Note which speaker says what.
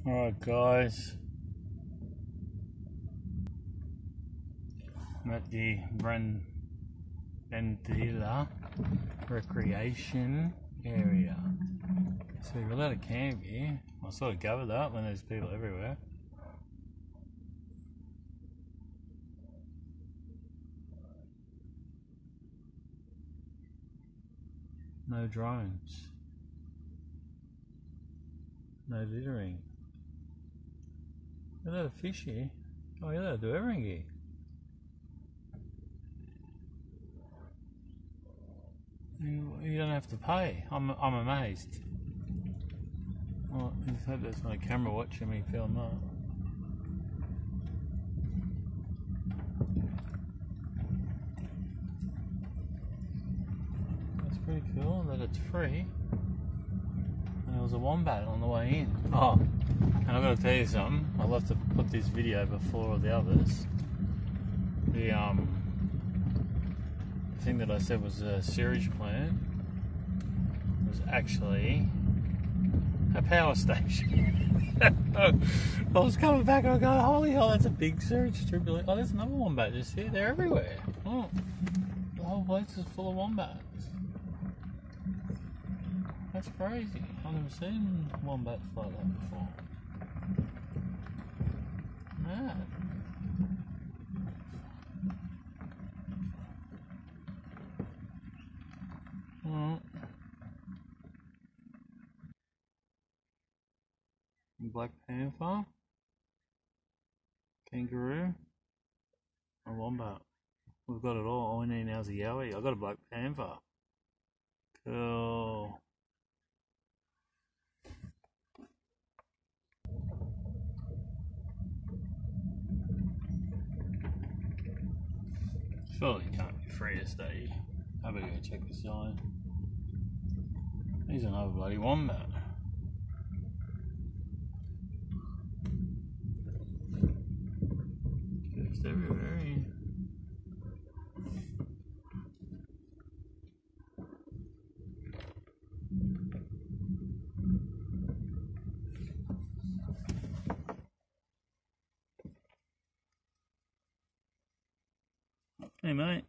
Speaker 1: Alright guys, I'm at the Brandila recreation area. So you're allowed to camp here. I sort of gathered that when there's people everywhere. No drones. No littering. You're allowed to fish here. Oh, you're allowed to do everything here. You don't have to pay. I'm amazed. Well, I just hope there's my camera watching me film that. That's pretty cool that it's free. And there was a wombat on the way in. Oh, and I've got to tell you something. I'll have to put this video before all the others. The thing that I said was a sewage plant was actually a power station. I was coming back and I go, holy hell, that's a big sewage strip. Like, oh, there's another wombat just here. They're everywhere. Oh, the whole place is full of wombats. That's crazy. I've never seen wombats like that before. Mad. Black Panther, Kangaroo, and Wombat. We've got it all. All we need now is a Yowie. I've got a Black Panther. Cool. Surely it can't be free to stay. I better go check the sign. Here's another bloody wombat. Just everywhere. Hey mate.